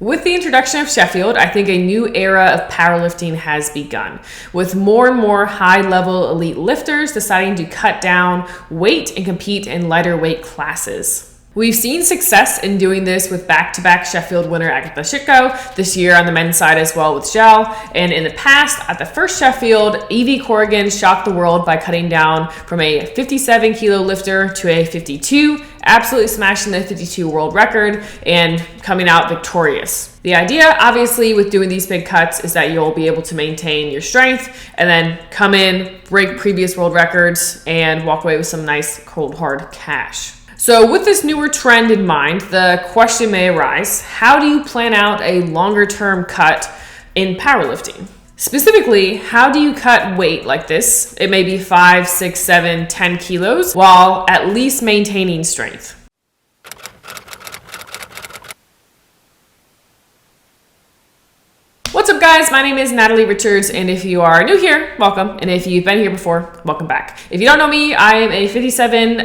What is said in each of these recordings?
With the introduction of Sheffield, I think a new era of powerlifting has begun, with more and more high-level elite lifters deciding to cut down weight and compete in lighter weight classes. We've seen success in doing this with back-to-back Sheffield winner Agatha Shitko, this year on the men's side as well with Gel, and in the past, at the first Sheffield, Evie Corrigan shocked the world by cutting down from a 57 kilo lifter to a 52, absolutely smashing the 52 world record and coming out victorious. The idea, obviously, with doing these big cuts is that you'll be able to maintain your strength and then come in, break previous world records, and walk away with some nice cold hard cash. So with this newer trend in mind, the question may arise, how do you plan out a longer term cut in powerlifting? Specifically, how do you cut weight like this? It may be 5, 6, 7, 10 kilos while at least maintaining strength. What's up guys, my name is Natalie Richards, and if you are new here, welcome. And if you've been here before, welcome back. If you don't know me, I am a 57,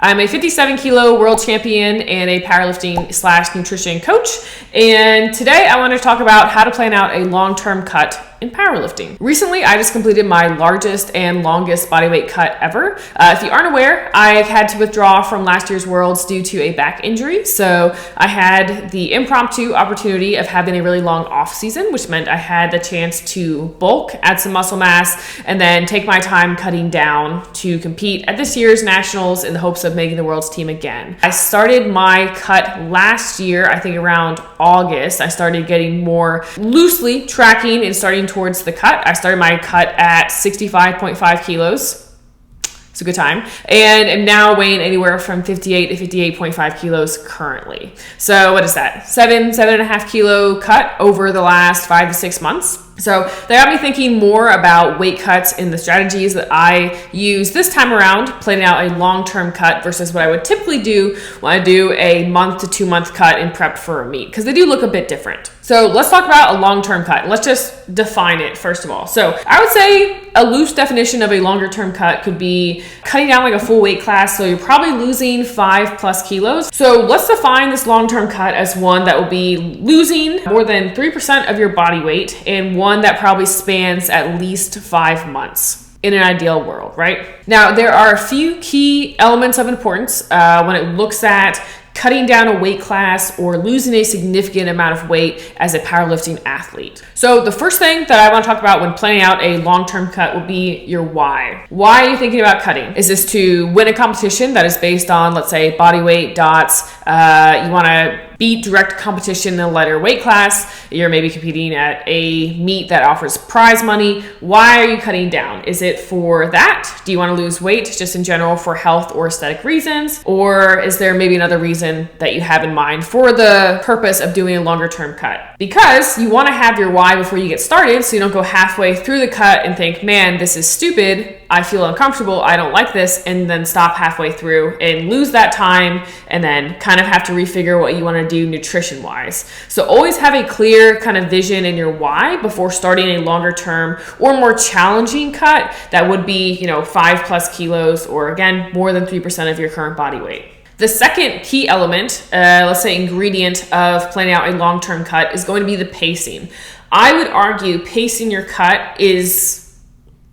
I'm a 57 kilo world champion and a powerlifting / nutrition coach. And today I want to talk about how to plan out a long-term cut in powerlifting. Recently, I just completed my largest and longest bodyweight cut ever. If you aren't aware, I had to withdraw from last year's Worlds due to a back injury. So I had the impromptu opportunity of having a really long off season, which meant I had the chance to bulk, add some muscle mass, and then take my time cutting down to compete at this year's nationals in the hopes of making the Worlds team again. I started my cut last year, I think around August. I started getting more loosely tracking and starting towards the cut. I started my cut at 65.5 kilos. It's a good time. And am now weighing anywhere from 58 to 58.5 kilos currently. So what is that? 7.5 kilo cut over the last 5 to 6 months. So that got me thinking more about weight cuts and the strategies that I use this time around, planning out a long-term cut versus what I would typically do when I do a month to 2 month cut in prep for a meet, because they do look a bit different. So let's talk about a long-term cut. Let's just define it first of all. So I would say a loose definition of a longer-term cut could be cutting down like a full weight class. So you're probably losing 5+ kilos. So let's define this long-term cut as one that will be losing more than 3% of your body weight, and one that probably spans at least 5 months in an ideal world, right? Now, there are a few key elements of importance when it looks at cutting down a weight class or losing a significant amount of weight as a powerlifting athlete. So the first thing that I want to talk about when planning out a long-term cut will be your why. Why are you thinking about cutting? Is this to win a competition that is based on, let's say, body weight, dots? You want to beat direct competition in a lighter weight class. You're maybe competing at a meet that offers prize money. Why are you cutting down? Is it for that? Do you want to lose weight just in general for health or aesthetic reasons? Or is there maybe another reason that you have in mind for the purpose of doing a longer term cut? Because you want to have your why before you get started, so you don't go halfway through the cut and think, man, this is stupid, I feel uncomfortable, I don't like this, and then stop halfway through and lose that time and then kind of have to refigure what you want to do nutrition wise. So always have a clear kind of vision in your why before starting a longer term or more challenging cut that would be, 5+ kilos, or again, more than 3% of your current body weight. The second key element, let's say ingredient of planning out a long-term cut, is going to be the pacing. I would argue pacing your cut is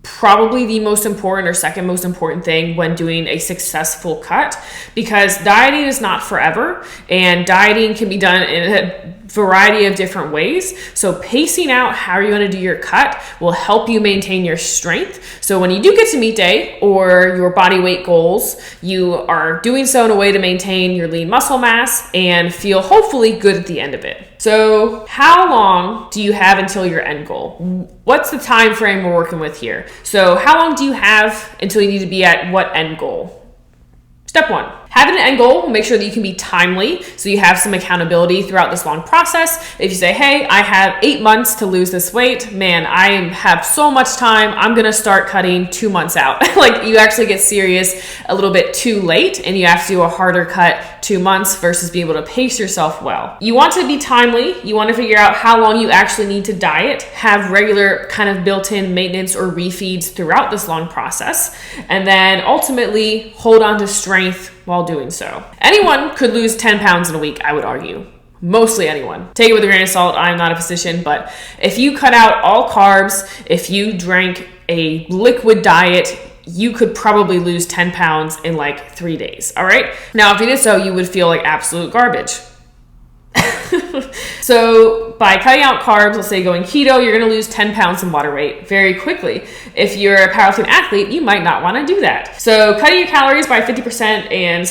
probably the most important or second most important thing when doing a successful cut, because dieting is not forever and dieting can be done in a variety of different ways. So pacing out how you're going to do your cut will help you maintain your strength. So when you do get to meet day or your body weight goals, you are doing so in a way to maintain your lean muscle mass and feel hopefully good at the end of it. So how long do you have until your end goal? What's the time frame we're working with here? So how long do you have until you need to be at what end goal? Step 1, having an end goal will make sure that you can be timely, so you have some accountability throughout this long process. If you say, hey, I have 8 months to lose this weight, man, I have so much time, I'm gonna start cutting 2 months out. Like, you actually get serious a little bit too late and you have to do a harder cut 2 months versus being able to pace yourself well. You want to be timely, you want to figure out how long you actually need to diet, have regular kind of built-in maintenance or refeeds throughout this long process, and then ultimately hold on to strength while doing so. Anyone could lose 10 pounds in a week, I would argue. Mostly anyone. Take it with a grain of salt. I'm not a physician, but if you cut out all carbs, if you drank a liquid diet, you could probably lose 10 pounds in like 3 days. All right. Now, if you did so, you would feel like absolute garbage. So by cutting out carbs, let's say going keto, you're going to lose 10 pounds in water weight very quickly. If you're a powerlifting athlete, you might not want to do that. So cutting your calories by 50% and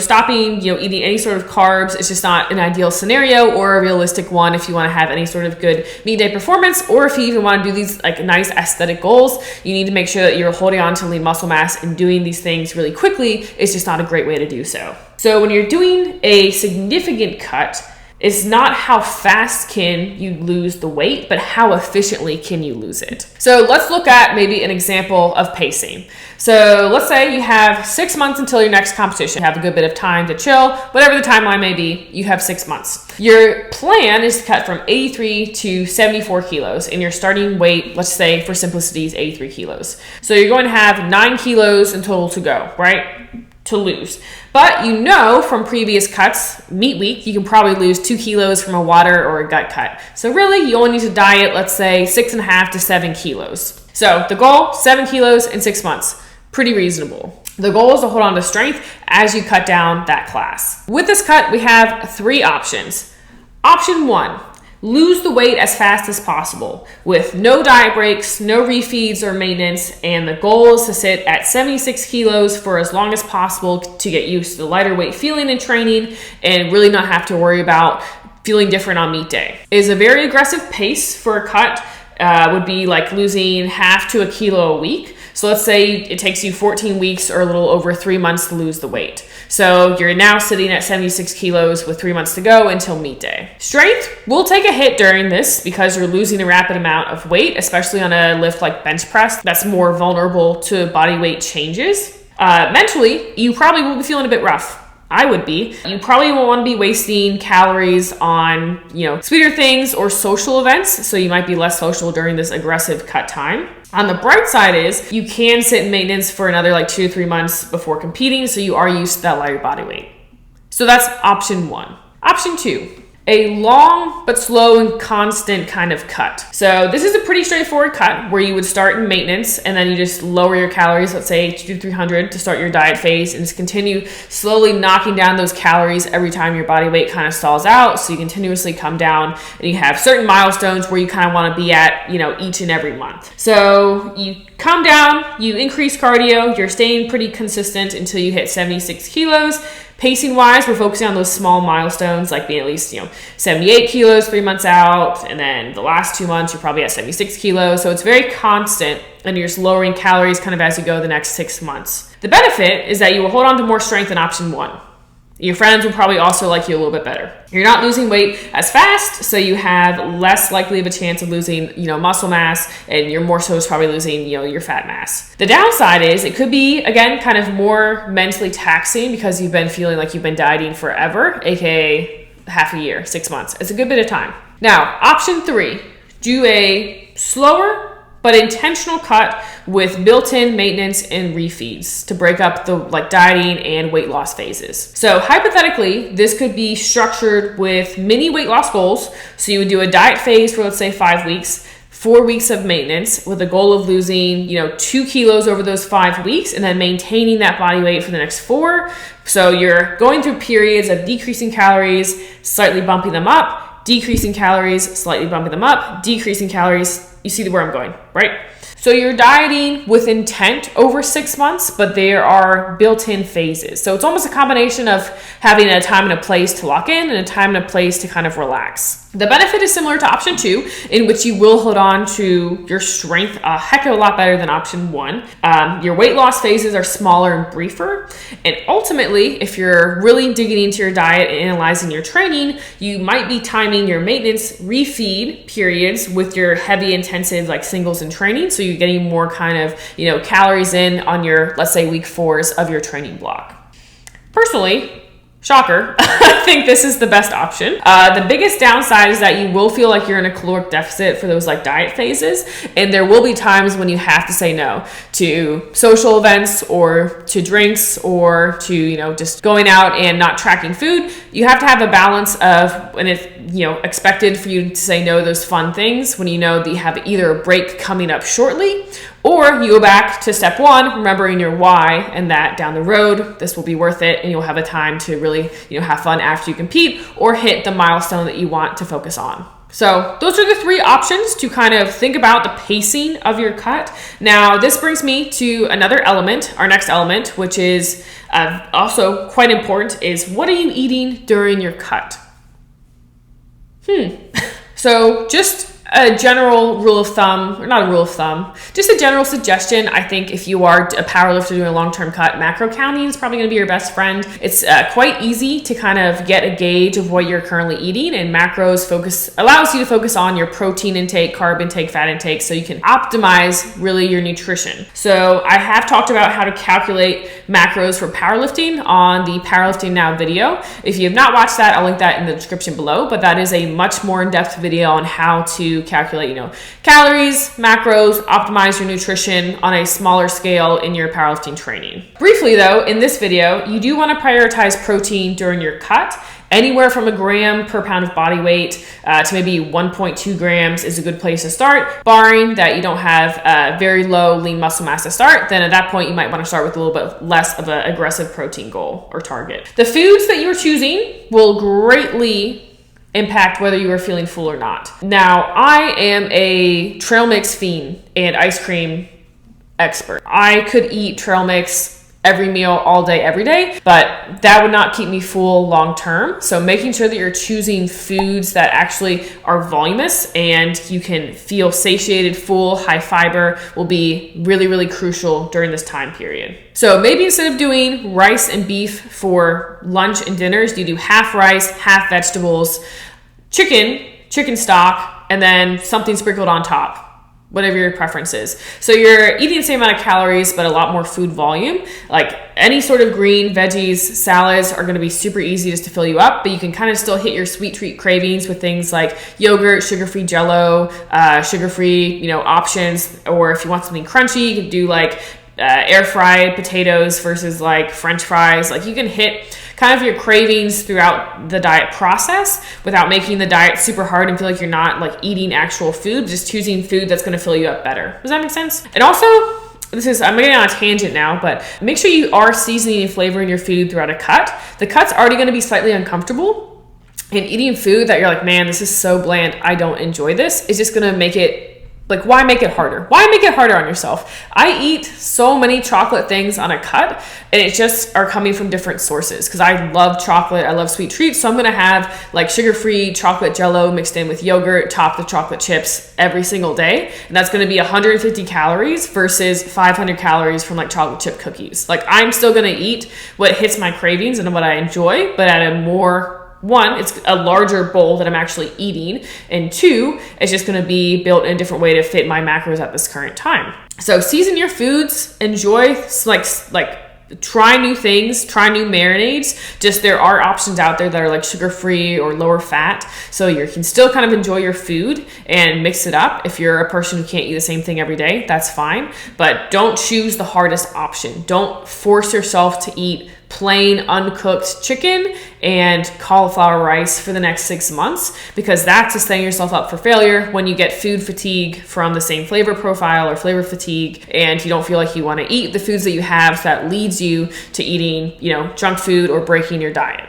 stopping eating any sort of carbs is just not an ideal scenario or a realistic one if you want to have any sort of good meet day performance, or if you even want to do these like nice aesthetic goals. You need to make sure that you're holding on to lean muscle mass, and doing these things really quickly is just not a great way to do so. So when you're doing a significant cut, it's not how fast can you lose the weight, but how efficiently can you lose it. So let's look at maybe an example of pacing. So let's say you have 6 months until your next competition. You have a good bit of time to chill, whatever the timeline may be, you have 6 months. Your plan is to cut from 83 to 74 kilos, and your starting weight, let's say for simplicity, is 83 kilos. So you're going to have 9 kilos in total to go, right? To lose. But you know from previous cuts, meet week, you can probably lose 2 kilos from a water or a gut cut. So really, you only need to diet, let's say 6.5 to 7 kilos. So the goal, 7 kilos in 6 months. Pretty reasonable. The goal is to hold on to strength as you cut down that class. With this cut, we have 3 options. Option 1, lose the weight as fast as possible with no diet breaks, no refeeds or maintenance, and the goal is to sit at 76 kilos for as long as possible to get used to the lighter weight feeling in training and really not have to worry about feeling different on meet day. It is a very aggressive pace for a cut. Would be like losing half to a kilo a week. So let's say it takes you 14 weeks or a little over 3 months to lose the weight. So you're now sitting at 76 kilos with 3 months to go until meet day. Strength will take a hit during this because you're losing a rapid amount of weight, especially on a lift like bench press that's more vulnerable to body weight changes. Mentally, you probably will be feeling a bit rough. I would be. You probably won't want to be wasting calories on, sweeter things or social events. So you might be less social during this aggressive cut time. On the bright side is you can sit in maintenance for another like 2 to 3 months before competing. So you are used to that lighter body weight. So that's option 1. Option 2. A long but slow and constant kind of cut. So this is a pretty straightforward cut where you would start in maintenance and then you just lower your calories, let's say 200 to 300 to start your diet phase, and just continue slowly knocking down those calories every time your body weight kind of stalls out. So you continuously come down, and you have certain milestones where you kind of want to be at, each and every month. So you come down, you increase cardio, you're staying pretty consistent until you hit 76 kilos. Pacing wise, we're focusing on those small milestones, like being at least, 78 kilos 3 months out. And then the last 2 months, you're probably at 76 kilos. So it's very constant, and you're just lowering calories kind of as you go the next 6 months. The benefit is that you will hold on to more strength in option 1. Your friends will probably also like you a little bit better. You're not losing weight as fast, so you have less likely of a chance of losing, muscle mass, and you're more so is probably losing, your fat mass. The downside is it could be, again, kind of more mentally taxing because you've been feeling like you've been dieting forever, aka half a year, 6 months. It's a good bit of time. Now, option 3, do a slower but intentional cut with built-in maintenance and refeeds to break up the dieting and weight loss phases. So hypothetically, this could be structured with mini weight loss goals. So you would do a diet phase for, let's say, 5 weeks, 4 weeks of maintenance with a goal of losing, 2 kilos over those 5 weeks, and then maintaining that body weight for the next 4. So you're going through periods of decreasing calories, slightly bumping them up, decreasing calories, slightly bumping them up, decreasing calories. You see where I'm going, right? So you're dieting with intent over 6 months, but there are built-in phases. So it's almost a combination of having a time and a place to lock in and a time and a place to kind of relax. The benefit is similar to option 2, in which you will hold on to your strength a heck of a lot better than option 1. Your weight loss phases are smaller and briefer. And ultimately, if you're really digging into your diet and analyzing your training, you might be timing your maintenance refeed periods with your heavy intensive singles and training. So you're getting more kind of, calories in on your, let's say, week 4s of your training block. Personally, shocker, not think this is the best option. The biggest downside is that you will feel like you're in a caloric deficit for those like diet phases, and there will be times when you have to say no to social events or to drinks or to, you know, just going out and not tracking food. You have to have a balance of when it's, you know, expected for you to say no to those fun things when you know that you have either a break coming up shortly, or you go back to step one, remembering your why, and that down the road, this will be worth it, and you'll have a time to really, you know, have fun after you compete or hit the milestone that you want to focus on. So those are the three options to kind of think about the pacing of your cut. Now, this brings me to another element, our next element, which is also quite important, is what are you eating during your cut? So just a general rule of thumb, or not a rule of thumb, just a general suggestion. I think if you are a powerlifter doing a long-term cut, macro counting is probably going to be your best friend. It's quite easy to kind of get a gauge of what you're currently eating, and macros allows you to focus on your protein intake, carb intake, fat intake, so you can optimize really your nutrition. So I have talked about how to calculate macros for powerlifting on the Powerlifting Now video. If you have not watched that, I'll link that in the description below, but that is a much more in-depth video on how to calculate, you know, calories, macros, optimize your nutrition on a smaller scale in your powerlifting training. Briefly though, in this video, you do want to prioritize protein during your cut. Anywhere from 1 gram per pound of body weight to maybe 1.2 grams is a good place to start, barring that you don't have very low lean muscle mass to start. Then at that point, you might want to start with a little bit less of an aggressive protein goal or target. The foods that you're choosing will greatly impact whether you are feeling full or not. Now, I am a trail mix fiend and ice cream expert. I could eat trail mix every meal, all day, every day, but that would not keep me full long term. So making sure that you're choosing foods that actually are voluminous and you can feel satiated, full, high fiber will be really, really crucial during this time period. So maybe instead of doing rice and beef for lunch and dinners, you do half rice, half vegetables, chicken stock, and then something sprinkled on top. Whatever your preference is. So you're eating the same amount of calories, but a lot more food volume. Like any sort of green, veggies, salads are going to be super easy just to fill you up, but you can kind of still hit your sweet treat cravings with things like yogurt, sugar-free Jell-O, sugar-free, you know, options. Or if you want something crunchy, you can do like air fried potatoes versus like French fries. Like you can hit kind of your cravings throughout the diet process without making the diet super hard and feel like you're not like eating actual food, just choosing food that's going to fill you up better. Does that make sense? And also, I'm getting on a tangent now, but make sure you are seasoning and flavoring your food throughout a cut. The cut's already going to be slightly uncomfortable, and eating food that you're like, man, this is so bland, I don't enjoy this, is just going to make it like, why make it harder? Why make it harder on yourself? I eat so many chocolate things on a cut, and it just are coming from different sources because I love chocolate. I love sweet treats. So I'm going to have like sugar-free chocolate Jell-O mixed in with yogurt, topped with chocolate chips every single day. And that's going to be 150 calories versus 500 calories from like chocolate chip cookies. Like I'm still going to eat what hits my cravings and what I enjoy, but at a more one, it's a larger bowl that I'm actually eating, and two, it's just going to be built in a different way to fit my macros at this current time. So season your foods, enjoy like try new things, try new marinades. Just there are options out there that are like sugar-free or lower fat, so you can still kind of enjoy your food and mix it up. If you're a person who can't eat the same thing every day, that's fine, but don't choose the hardest option. Don't force yourself to eat plain uncooked chicken and cauliflower rice for the next 6 months, because that's just setting yourself up for failure when you get food fatigue from the same flavor profile or flavor fatigue, and you don't feel like you want to eat the foods that you have, so that leads you to eating, you know, junk food or breaking your diet.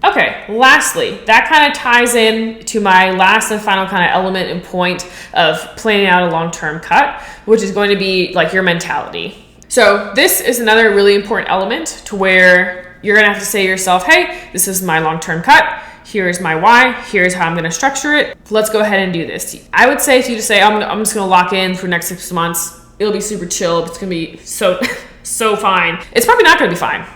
Okay, lastly, that kind of ties in to my last and final kind of element and point of planning out a long-term cut, which is going to be like your mentality. So this is another really important element to where you're going to have to say to yourself, hey, this is my long-term cut. Here's my why. Here's how I'm going to structure it. Let's go ahead and do this. I would say if you just say, I'm just going to lock in for the next 6 months, it'll be super chill. It's going to be so fine. It's probably not going to be fine,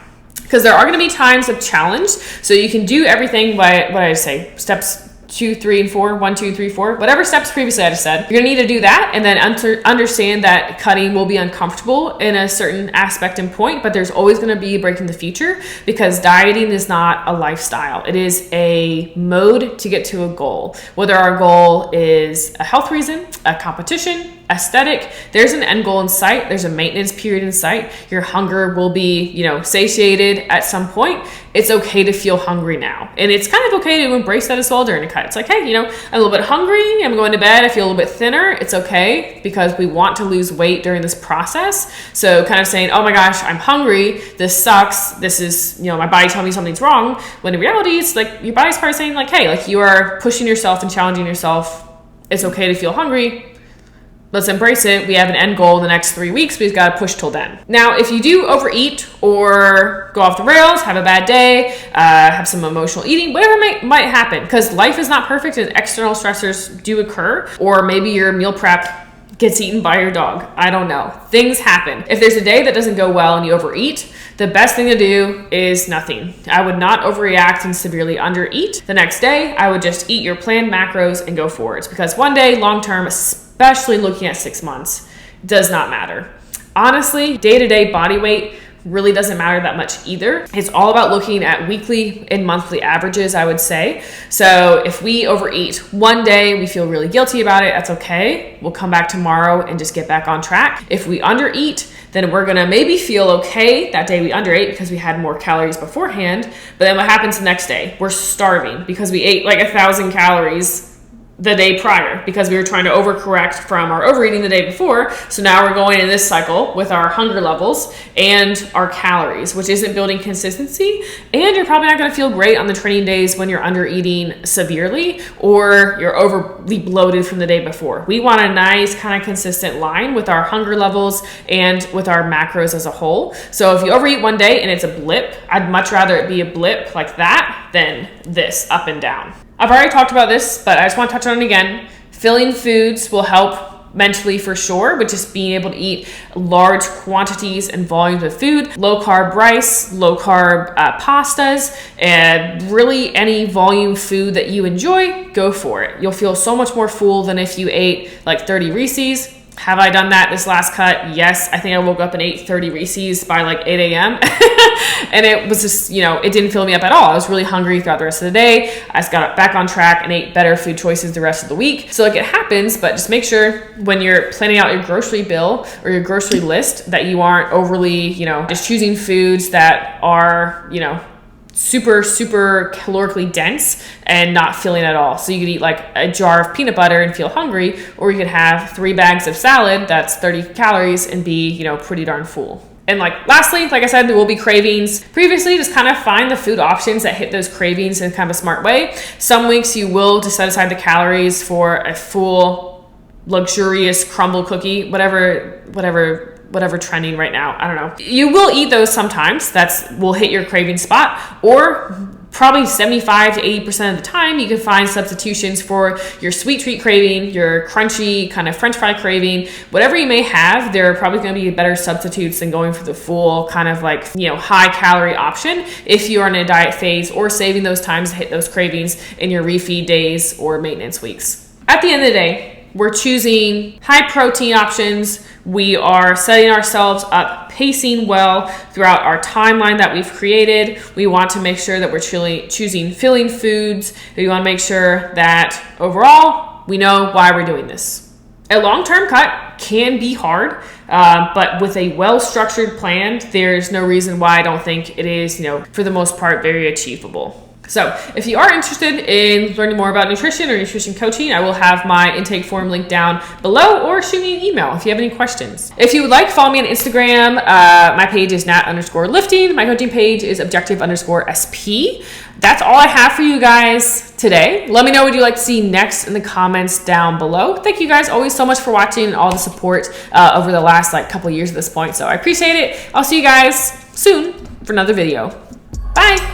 because there are going to be times of challenge. So you can do everything by what I say, steps 2, 3, and 4, 1, 2, 3, 4, whatever steps previously I just said. You're gonna need to do that, and then understand that cutting will be uncomfortable in a certain aspect and point, but there's always gonna be a break in the future, because dieting is not a lifestyle. It is a mode to get to a goal. Whether our goal is a health reason, a competition, aesthetic, there's an end goal in sight. There's a maintenance period in sight. Your hunger will be, satiated at some point. It's okay to feel hungry now. And it's kind of okay to embrace that as well during a cut. It's like, hey, I'm a little bit hungry. I'm going to bed. I feel a little bit thinner. It's okay, because we want to lose weight during this process. So kind of saying, oh my gosh, I'm hungry. This sucks. This is, my body telling me something's wrong. When in reality, it's like your body's probably saying like, hey, like you are pushing yourself and challenging yourself. It's okay to feel hungry. Let's embrace it. We have an end goal in the next 3 weeks. We've got to push till then. Now, if you do overeat or go off the rails, have a bad day, have some emotional eating, whatever might happen, because life is not perfect and external stressors do occur, or maybe your meal prep gets eaten by your dog. I don't know. Things happen. If there's a day that doesn't go well and you overeat, the best thing to do is nothing. I would not overreact and severely undereat. The next day, I would just eat your planned macros and go forwards, because one day, long term, especially looking at 6 months, does not matter. Honestly, day-to-day body weight really doesn't matter that much either. It's all about looking at weekly and monthly averages, I would say. So if we overeat one day, we feel really guilty about it, that's okay. We'll come back tomorrow and just get back on track. If we undereat, then we're gonna maybe feel okay that day we underate because we had more calories beforehand. But then what happens the next day? We're starving because we ate like 1,000 calories the day prior, because we were trying to overcorrect from our overeating the day before. So now we're going in this cycle with our hunger levels and our calories, which isn't building consistency. And you're probably not going to feel great on the training days when you're under eating severely or you're overly bloated from the day before. We want a nice kind of consistent line with our hunger levels and with our macros as a whole. So if you overeat one day and it's a blip, I'd much rather it be a blip like that than this up and down. I've already talked about this, but I just want to touch on it again. Filling foods will help mentally for sure, but just being able to eat large quantities and volumes of food, low carb rice, low carb pastas, and really any volume food that you enjoy, go for it. You'll feel so much more full than if you ate like 30 Reese's. Have I done that this last cut? Yes. I think I woke up and ate 30 Reese's by like 8 a.m. And it was just, it didn't fill me up at all. I was really hungry throughout the rest of the day. I just got back on track and ate better food choices the rest of the week. So like it happens, but just make sure when you're planning out your grocery bill or your grocery list that you aren't overly, just choosing foods that are, super calorically dense and not filling at all. So you could eat like a jar of peanut butter and feel hungry, or you could have 3 bags of salad that's 30 calories and be, pretty darn full. And lastly, like I said, there will be cravings. Previously, just kind of find the food options that hit those cravings in kind of a smart way. Some weeks you will just set aside the calories for a full, luxurious crumble cookie, whatever trending right now. I don't know. You will eat those sometimes. Will hit your craving spot, or probably 75 to 80% of the time, you can find substitutions for your sweet treat craving, your crunchy kind of French fry craving, whatever you may have. There are probably going to be better substitutes than going for the full kind of high calorie option if you are in a diet phase, or saving those times to hit those cravings in your refeed days or maintenance weeks. At the end of the day, we're choosing high protein options. We are setting ourselves up, pacing well throughout our timeline that we've created. We want to make sure that we're choosing filling foods. We want to make sure that overall we know why we're doing this. A long-term cut can be hard, but with a well-structured plan, there's no reason why I don't think it is, for the most part, very achievable. So if you are interested in learning more about nutrition or nutrition coaching, I will have my intake form linked down below, or shoot me an email if you have any questions. If you would like, follow me on Instagram. My page is nat_lifting. My coaching page is objective_SP. That's all I have for you guys today. Let me know what you'd like to see next in the comments down below. Thank you guys always so much for watching and all the support over the last couple of years at this point. So I appreciate it. I'll see you guys soon for another video. Bye.